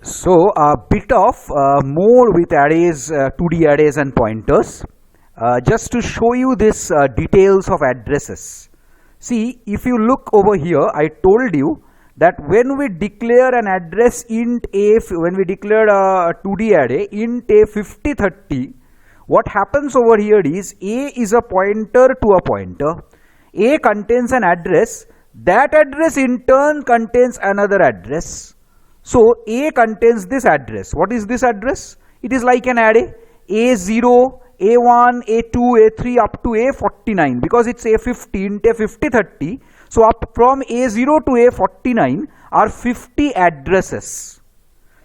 So a bit of more with arrays, 2D arrays and pointers. Just to show you this details of addresses. See, if you look over here, I told you that when we declare an address int a, when we declare a 2D array int a 5030, what happens over here is a is a pointer to a pointer. A contains an address. That address in turn contains another address. So A contains this address. What is this address? It is like an array A0, A1, A2, A3 up to A49 because it's A50 int A5030. So up from A0 to A49 are 50 addresses.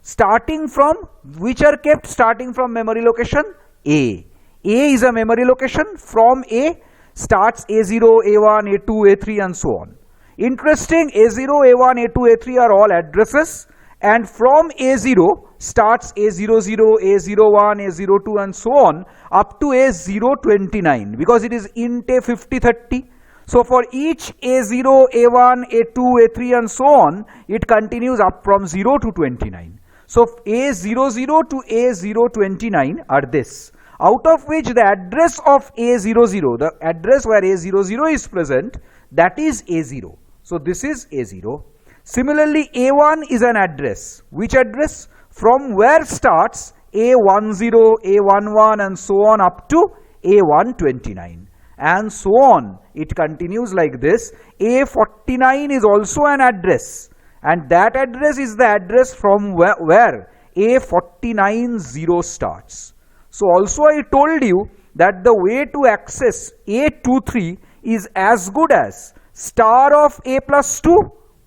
Starting from, which are kept starting from memory location A. A is a memory location. From A starts A0, A1, A2, A3 and so on. Interesting, A0, A1, A2, A3 are all addresses. And from A0 starts A00, A01, A02 and so on up to A029 because it is int A5030. So for each A0, A1, A2, A3 and so on, it continues up from 0 to 29. So A00 to A029 are this, out of which the address of A00, the address where A00 is present, that is A0. So this is A0. Similarly, A1 is an address. Which address? From where starts A10, A11 and so on up to A129 and so on. It continues like this. A49 is also an address and that address is the address from where A49 0 starts. So also I told you that the way to access A23 is as good as star of A plus 2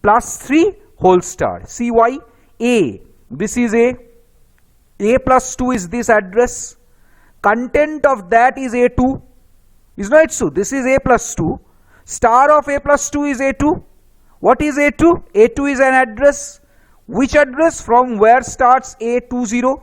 plus 3 whole star. See why? A, this is A plus 2 is this address, content of that is A2, is not it so? This is A plus 2, star of A plus 2 is A2. What is A2? A2 is an address. Which address? From where starts A20?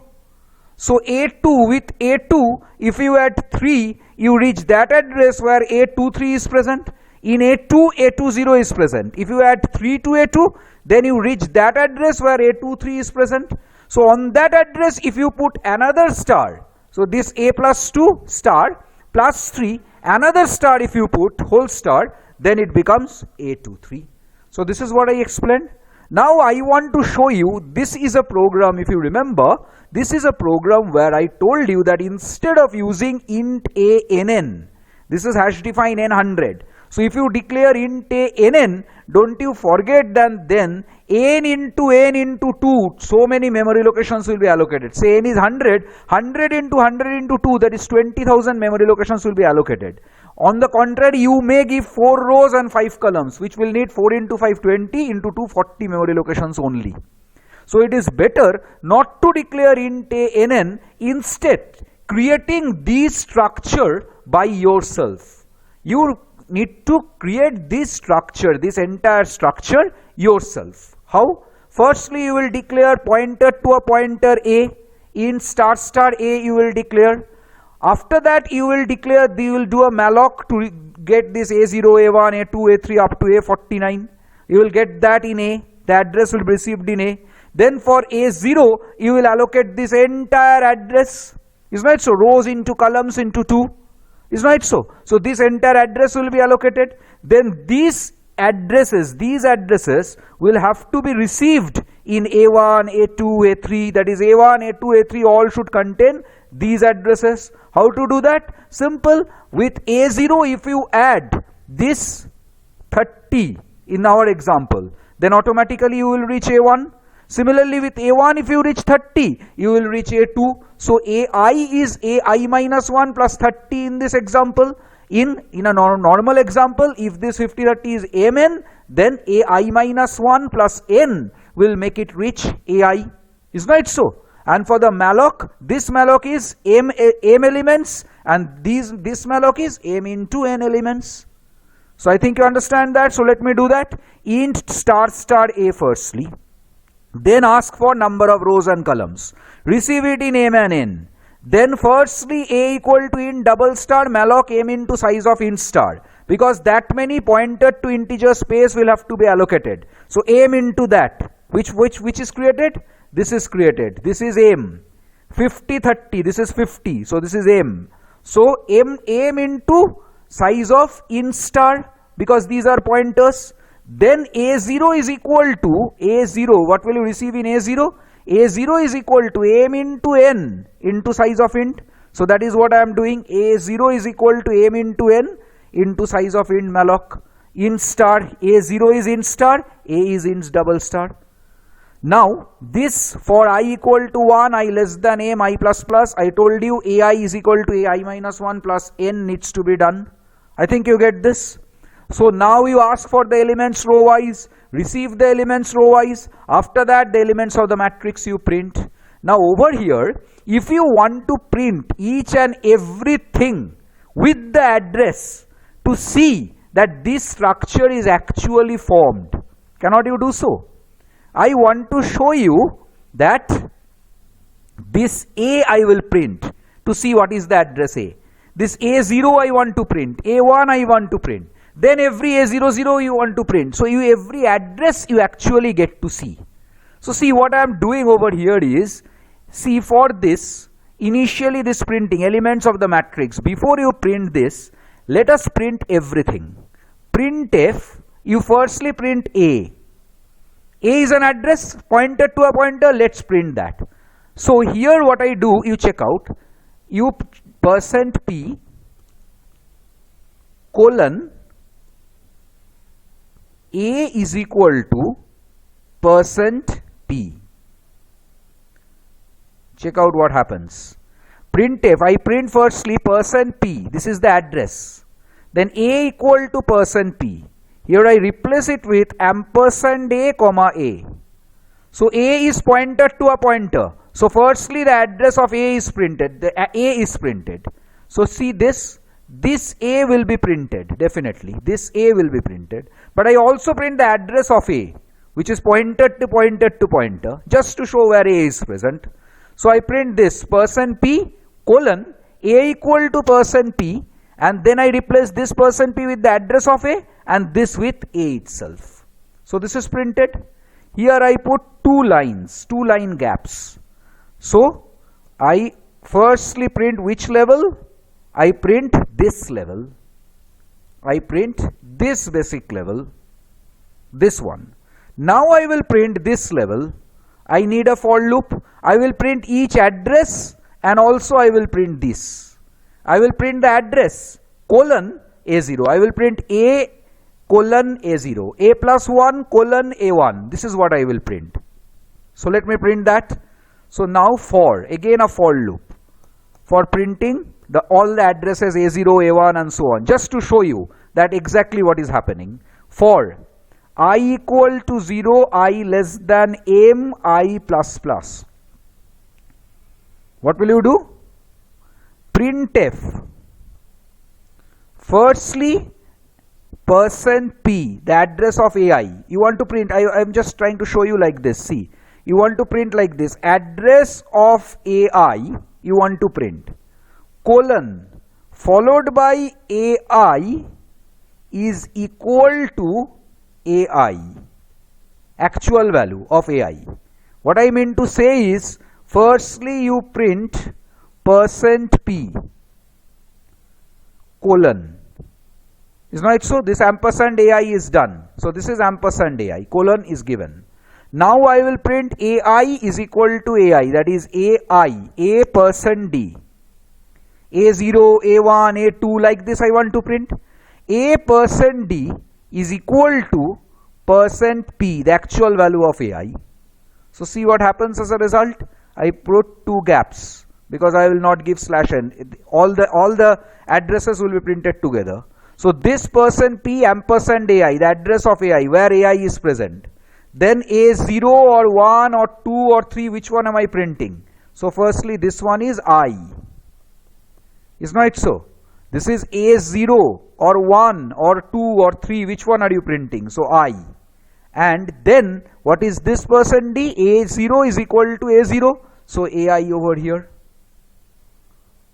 So A2, with A2, if you add 3, you reach that address where A23 is present. In A2, A20 is present. If you add 3 to A2, then you reach that address where A23 is present. So on that address, if you put another star, so this A plus 2 star plus 3, another star if you put whole star, then it becomes A23. So this is what I explained. Now I want to show you, this is a program, if you remember, this is a program where I told you that instead of using int a nn, this is hash define n100. So if you declare int a nn, don't you forget that then n into 2, so many memory locations will be allocated. Say n is 100, 100 into 100 into 2, that is 20,000 memory locations will be allocated. On the contrary, you may give 4 rows and 5 columns, which will need 4 into 5, 20 into 2, 40 memory locations only. So it is better not to declare int a nn, instead creating this structure by yourself. You need to create this structure, this entire structure yourself. How? Firstly, you will declare pointer to a pointer a, int star a you will declare. After that, you will declare, you will do a malloc to get this A0, A1, A2, A3 up to A49. You will get that in A, the address will be received in A. Then for A0, you will allocate this entire address. Is not so? Rows into columns into 2. Is not so? So this entire address will be allocated. Then these addresses will have to be received in A1, A2, A3. That is A1, A2, A3 all should contain these addresses. How to do that? Simple. With A0, if you add this 30 in our example, then automatically you will reach A1. Similarly with A1, if you reach 30, you will reach A2. So AI is AI minus 1 plus 30 in this example. In a normal example, if this 5030 is mn, then AI minus 1 plus n will make it reach AI. Is not it so? And for the malloc, this malloc is m elements and this malloc is m into n elements. So I think you understand that. So let me do that. Int star a firstly. Then ask for number of rows and columns. Receive it in m and n. Then firstly a equal to int double star malloc m into size of int star, because that many pointer to integer space will have to be allocated. So m into that, which is created, this is created. This is M. 50, 30, this is 50. So this is M. So M into size of int star, because these are pointers. Then A0 is equal to A0. What will you receive in A0? A0 is equal to M into N into size of int. So that is what I am doing. A0 is equal to M into N into size of int malloc. Int star, A0 is int star, A is int double star. Now this for I equal to 1, I less than M, I plus plus, I told you AI is equal to AI minus 1 plus N needs to be done. I think you get this. So now you ask for the elements row wise, receive the elements row wise. After that the elements of the matrix you print. Now over here, if you want to print each and everything with the address to see that this structure is actually formed, cannot you do so? I want to show you that this A I will print to see what is the address A. This A0 I want to print, A1 I want to print. Then every A00 you want to print. So every address you actually get to see. So see what I am doing over here is, see for this, initially this printing elements of the matrix, before you print this, let us print everything. Printf, you firstly print A. A is an address pointed to a pointer, let's print that. So here what I do, you check out, you %p colon A is equal to %p. Check out what happens. Printf, I print firstly %p, this is the address. Then A equal to %p. Here I replace it with ampersand A comma A. So A is pointed to a pointer. So firstly the address of A is printed, the A is printed. So see this A will be printed, definitely. This A will be printed. But I also print the address of A, which is pointed to pointer, just to show where A is present. So I print this %p colon A equal to %p, and then I replace this %p with the address of A and this with A itself. So this is printed. Here I put two line gaps. So I firstly print which level? I print this level. I print this basic level, this one. Now I will print this level. I need a for loop. I will print each address and also I will print this. I will print the address colon A0. I will print A colon A0. A plus 1 colon A1. This is what I will print. So let me print that. So now for, again a for loop. For printing all the addresses A0, A1 and so on. Just to show you that exactly what is happening. For I equal to 0, I less than M, I plus plus. What will you do? Printf. Firstly, %p, the address of AI. You want to print, I am just trying to show you like this. See, you want to print like this. Address of AI, you want to print. Colon, followed by AI is equal to AI. Actual value of AI. What I mean to say is, firstly you print %p colon. Is not so? This ampersand AI is done. So this is ampersand AI, colon is given. Now I will print AI is equal to AI, that is AI, A %d. A0, A1, A2, like this I want to print. A %d is equal to %p, the actual value of AI. So see what happens as a result. I put two gaps because I will not give /n. All the addresses will be printed together. So this %p ampersand AI, the address of AI, where AI is present. Then A0 or 1 or 2 or 3, which one am I printing? So firstly this one is I. Is not it so? This is A0 or 1 or 2 or 3, which one are you printing? So I. And then what is this %d? A0 is equal to A0. So AI over here.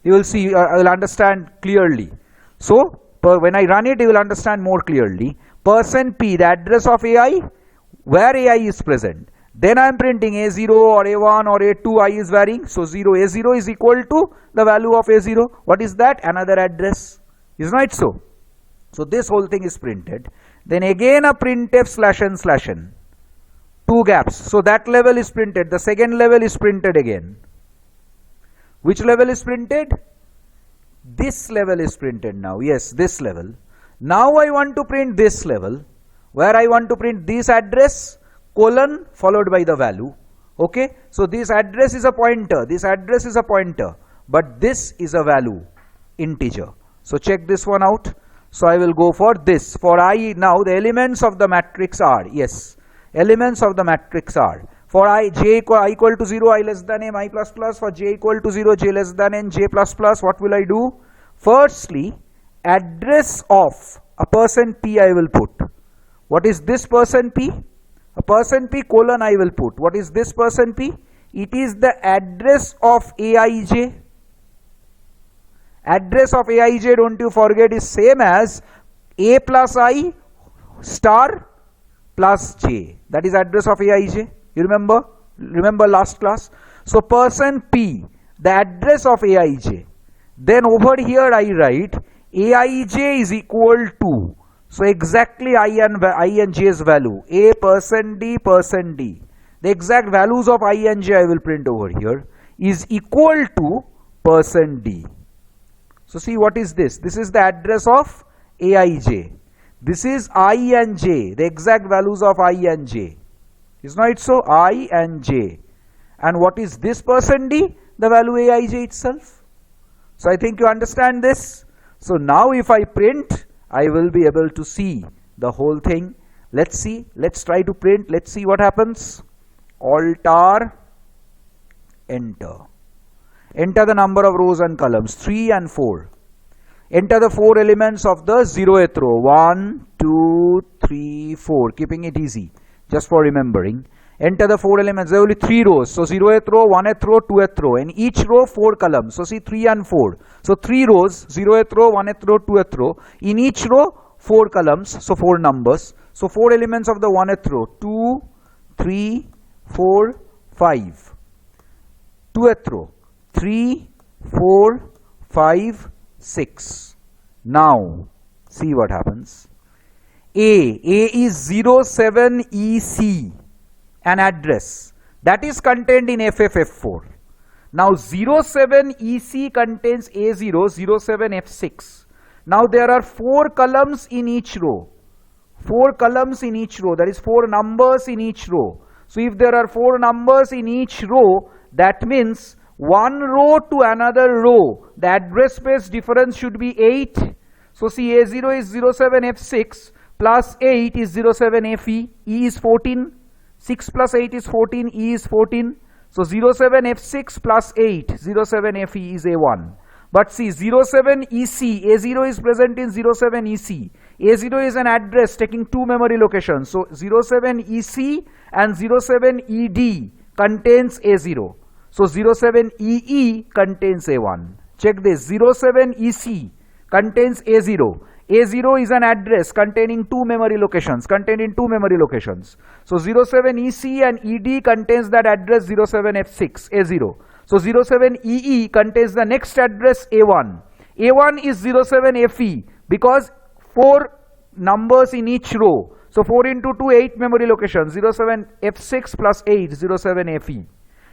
You will see, I will understand clearly. So when I run it, you will understand more clearly. %p, the address of AI, where AI is present. Then I am printing A0 or A1 or A2, I is varying. So A0 is equal to the value of A0. What is that? Another address. Is not so? So this whole thing is printed. Then again a printf /n/n. 2 gaps. So that level is printed. The second level is printed again. Which level is printed? This level is printed now. Yes, this level. Now I want to print this level, where I want to print this address, colon followed by the value. Okay, so this address is a pointer, this address is a pointer, but this is a value, integer. So check this one out. So I will go for this. For I, now the elements of the matrix are, yes, elements of the matrix are, for I equal to 0, I less than m, I plus plus, for j equal to 0, j less than n, j plus plus, what will I do? Firstly, address of a person P I will put. What is this person P? A person P colon I will put. What is this person P? It is the address of Aij. Address of Aij, don't you forget, is same as A plus I star plus J. That is address of Aij. You remember? Remember last class? So person P, the address of Aij. Then over here I write Aij is equal to, so exactly I and J's value, A person D. The exact values of I and J I will print over here is equal to person D. So see, what is this? This is the address of Aij. This is I and J, the exact values of I and J. Is not it so? I and J. And what is this person D? The value Aij itself. So I think you understand this. So now if I print, I will be able to see the whole thing. Let's see. Let's try to print. Let's see what happens. Alt R, enter. Enter the number of rows and columns, 3 and 4. Enter the 4 elements of the 0th row, 1, 2, 3, 4, keeping it easy, just for remembering. Enter the 4 elements. There are only 3 rows. So 0th row, 1th row, 2th row. In each row, 4 columns. So see 3 and 4. So 3 rows, 0th row, 1th row, 2th row. In each row, 4 columns. So 4 numbers. So 4 elements of the 1th row. 2, 3, 4, 5. 2th row. 3, 4, 5, 6. Now, see what happens. A is 07EC. An address that is contained in FFF4. Now 07EC contains A0, 07F6. Now there are 4 columns in each row. 4 columns in each row. That is 4 numbers in each row. So if there are 4 numbers in each row, that means one row to another row, the address space difference should be 8. So see, A0 is 07F6 plus 8 is 07FE. E is 14. 6 plus 8 is 14, E is 14. So 07F6 plus 8, 07FE is A1. But see, 07EC, A0 is present in 07EC. A0 is an address taking 2 memory locations. So 07EC and 07ED contains A0. So 07EE contains A1. Check this, 07EC contains A0. A0 is an address containing 2 memory locations, So 07EC and ED contains that address 07F6, A0. So 07EE contains the next address A1. A1 is 07FE because 4 numbers in each row. So 4 into 2, 8 memory locations, 07F6 plus 8, 07FE.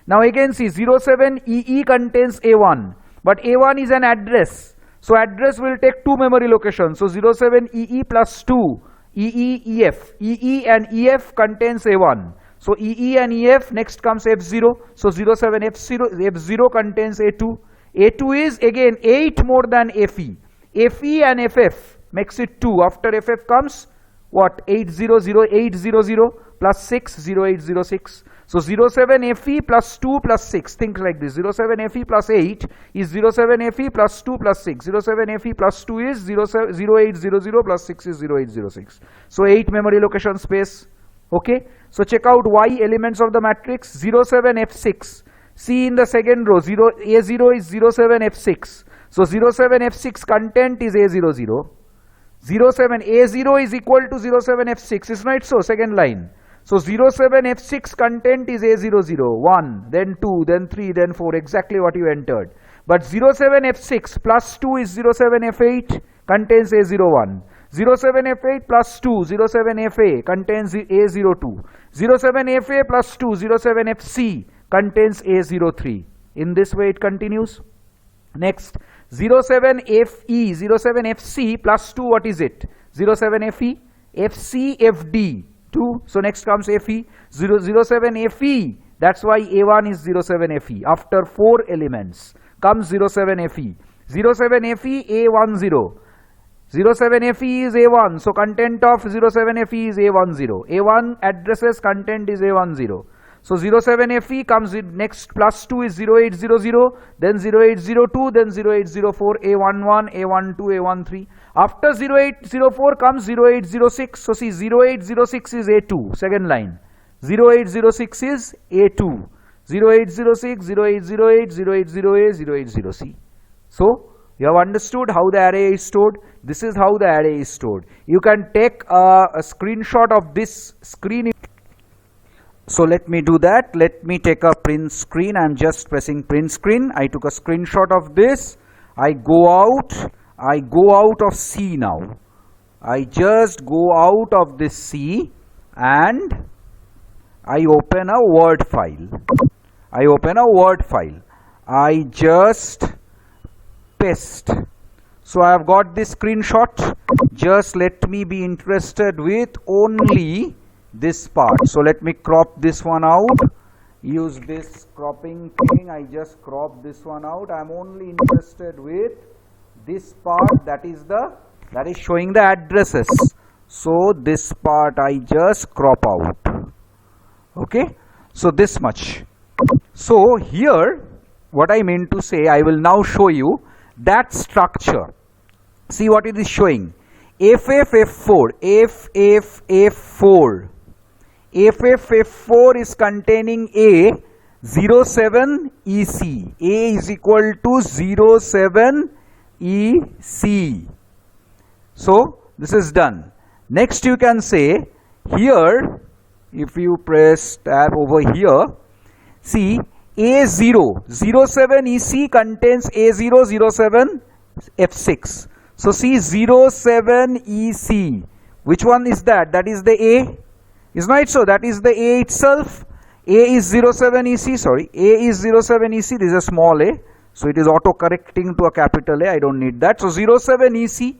Now again see, 07EE contains A1, but A1 is an address. So address will take 2 memory locations. So 07EE plus 2, EE, EF. EE and EF contains A1. So EE and EF, next comes F0. So 07F0 contains A2. A2 is again 8 more than FE. FE and FF makes it 2. After FF comes what? 800 plus 6, 0806. So 07FE plus 2 plus 6, think like this. 07FE plus 8 is 07FE plus 2 plus 6. 07FE plus 2 is 0800 plus 6 is 0806. So 8 memory location space. Okay. So check out Y elements of the matrix. 07F6. See in the second row, A0 is 07F6. So 07F6 content is A00. A0 is equal to 07F6. Is not so? Second line. So 07 F6 content is A00, 1, then 2, then 3, then 4, exactly what you entered. But 07 F6 plus 2 is 07 F8, contains A01. 07 F8 plus 2, 07 FA contains A02. 07 FA plus 2, 07 FC contains A03. In this way it continues. Next, 07 FE, 07 FC plus 2, what is it? 07 FE, FC, FD, 2. So next comes FE, 07 FE. That's why A1 is 07 FE. After 4 elements comes 07 FE. 07 FE, A10. 07 FE is A1. So content of 07 FE is A10. A1 addresses content is A10. So 07 FE comes in next, plus 2 is 0800, then 0802, then 0804, A11, A12, A13. After 0804 comes 0806. So see, 0806 is A2, second line. 0806 is A2. 0806, 0808, 080A, 080C. So you have understood how the array is stored. This is how the array is stored. You can take a screenshot of this screen. So let me do that. Let me take a print screen. I'm just pressing print screen. I took a screenshot of this. I go out of C now. I just go out of this C and I open a Word file. I just paste. So I have got this screenshot. Just let me be interested with only this part. So let me crop this one out. Use this cropping thing. I just crop this one out. I'm only interested with this part, that is showing the addresses. So this part I just crop out. Okay, so this much. So here what I mean to say, I will now show you that structure. See what it is showing. FFF4, FFF4. FFF4 is containing A 07 EC. A is equal to 07 EC. So this is done. Next you can say here, if you press tab over here, see A0 07 EC contains A0 07 F6. So see 07 EC. Which one is that? That is the A. Is not it so? That is the A itself. A is 07 EC, sorry. A is 07 EC. This is a small a. So it is auto correcting to a capital A. I don't need that. So 07 EC.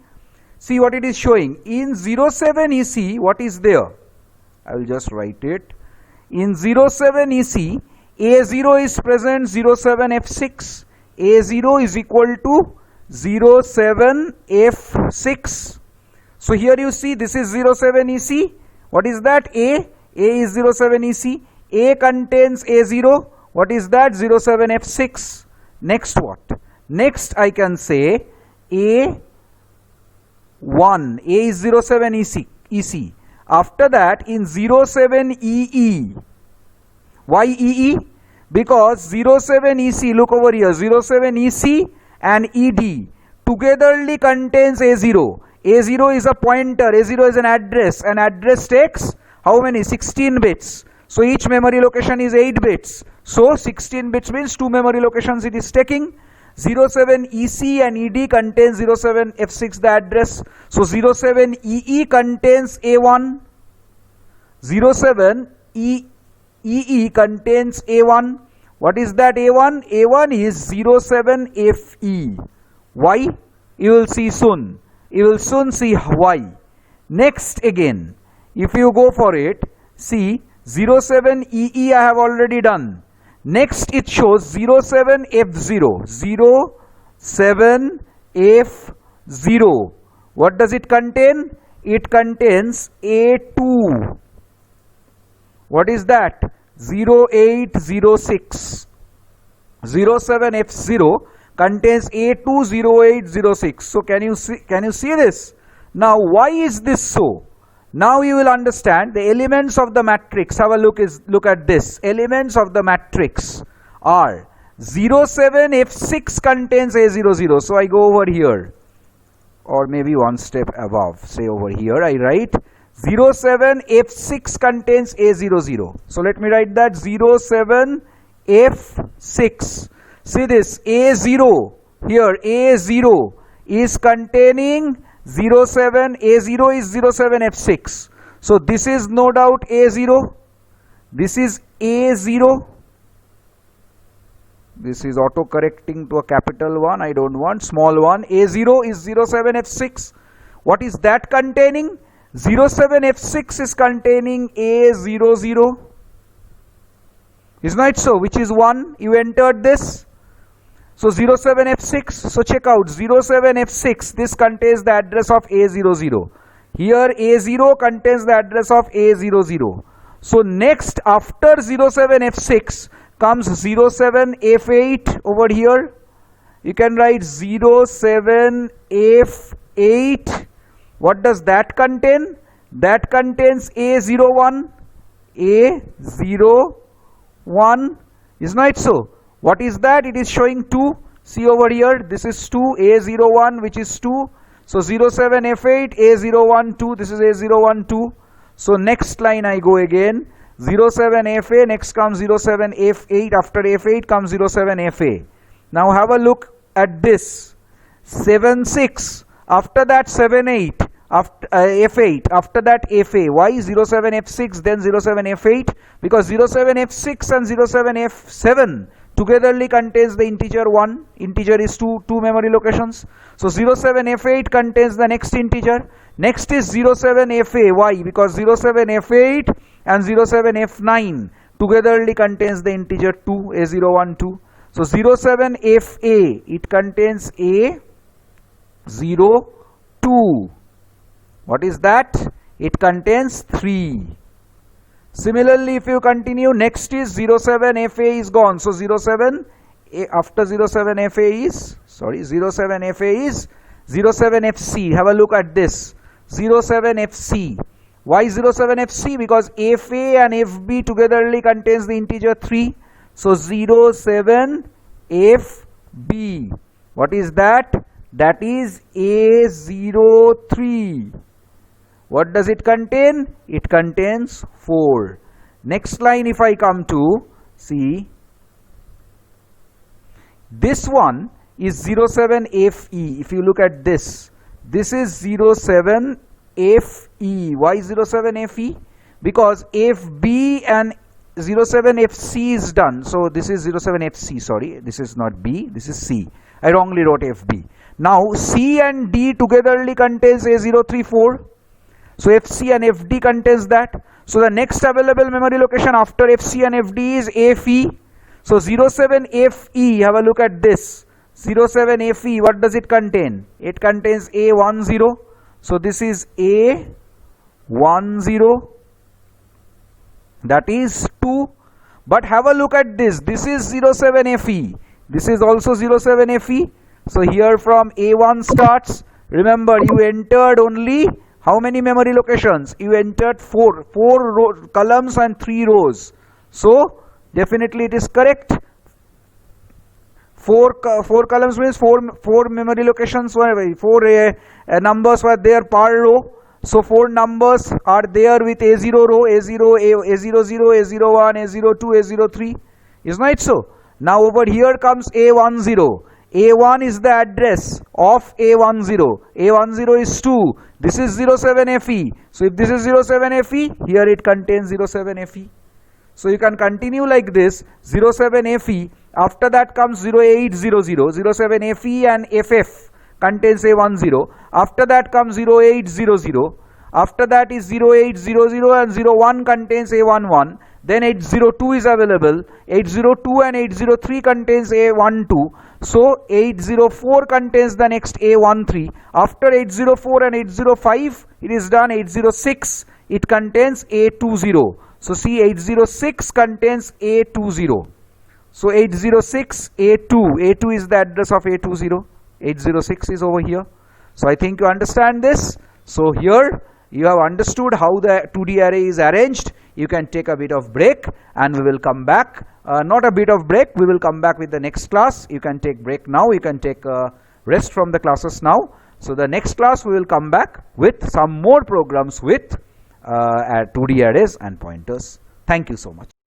See what it is showing. In 07 EC, what is there? I will just write it. In 07 EC, A0 is present 07 F6. A0 is equal to 07 F6. So here you see this is 07 EC. What is that? A is 07 EC. A contains A0. What is that? 07 F6. Next what? Next I can say A1. A is 07 EC. After that in 07 EE. Why EE? Because 07 EC, look over here, 07 EC and ED togetherly contains A0. A0 is a pointer, A0 is an address. An address takes how many? 16 bits. So each memory location is 8 bits. So 16 bits means 2 memory locations it is taking. 07 EC and ED contains 07 F6 the address. So 07 EE contains A1. 07 EE contains A1. What is that A1? A1 is 07 FE. Why? You will see soon. You will soon see why. Next again, if you go for it, see 07 EE I have already done. Next it shows 07 F0. 07 F0. What does it contain? It contains A2. What is that? 0806. 07 F0 contains A20806. So can you see this? Now why is this so? Now you will understand the elements of the matrix. Have a look at this. Elements of the matrix are 07 F6 contains A00. So I go over here, or maybe one step above, say over here I write 07 F6 contains A00. So let me write that 07 F6. See this A0 here, A0 is containing 07, A0 is 07 F6. So this is no doubt A0. This is A0. This is auto correcting to a capital one. I don't want small one. A0 is 07 F6. What is that containing? 07 F6 is containing A00. Isn't it so? Which is 1. You entered this. So 07 F6. So check out 07 F6. This contains the address of A00. Here A0 contains the address of A00. So next after 07 F6 comes 07 F8 over here. You can write 07 F8. What does that contain? That contains A01. A01. Isn't it so? What is that? It is showing 2. See over here. This is 2. A01 which is 2. So 07 F8 A01 2. This is A01 2. So next line I go again. 07 FA, next comes 07 F8, after F8 comes 07 FA. Now have a look at this. 76, after that 78, after F8, after that FA. Why 07 F6 then 07 F8? Because 07 F6 and 07 F7 togetherly contains the integer 1. Integer is two memory locations. So 07 F8 contains the next integer. Next is 07 FA. Why? Because 07 F8 and 07 F9 togetherly contains the integer 2, A01 2. So 07 FA, it contains A02. What is that? It contains 3. Similarly, if you continue, next is 07 FA is gone. So 07 after 07 FA is 07 FA is 07 FC. Have a look at this. 07 FC. Why 07 FC? Because FA and FB togetherly contains the integer 3. So 07 FB. What is that? That is A03. What does it contain? It contains 4. Next line if I come to, see, this one is 07 FE. If you look at this, this is 07 FE. Why 07 FE? Because FB and 07 FC is done. So this is 07 FC, sorry. This is not B, this is C. I wrongly wrote FB. Now C and D togetherly contains A034. So FC and FD contains that. So the next available memory location after FC and FD is FE. So 07 FE, have a look at this. 07 FE, what does it contain? It contains A10. So this is A10. That is 2. But have a look at this. This is 07 FE. This is also 07 FE. So here from A1 starts. Remember, you entered only how many memory locations? You entered 4 columns and 3 rows. So definitely it is correct. 4 columns means 4 memory locations were 4 numbers were there per row. So 4 numbers are there with A0 row, A0, A00, A01, A02, A03. Isn't it so? Now over here comes A10. A1 is the address of A10. A10 is 2. This is 07 FE. So if this is 07 FE, here it contains 07 FE. So you can continue like this. 07 FE. After that comes 0800. 07 FE and FF contains A10. After that comes 0800. After that is 0800 and 01 contains A11. Then 802 is available. 802 and 803 contains A12. So 804 contains the next A13. After 804 and 805, it is done. 806, it contains A20. So see, 806 contains A20. So 806 A2. A2 is the address of A20. 806 is over here. So I think you understand this. So here you have understood how the 2D array is arranged. You can take a bit of break and we will come back. Not a bit of break, we will come back with the next class. You can take break now. You can take rest from the classes now. So the next class we will come back with some more programs with at 2D arrays and pointers. Thank you so much.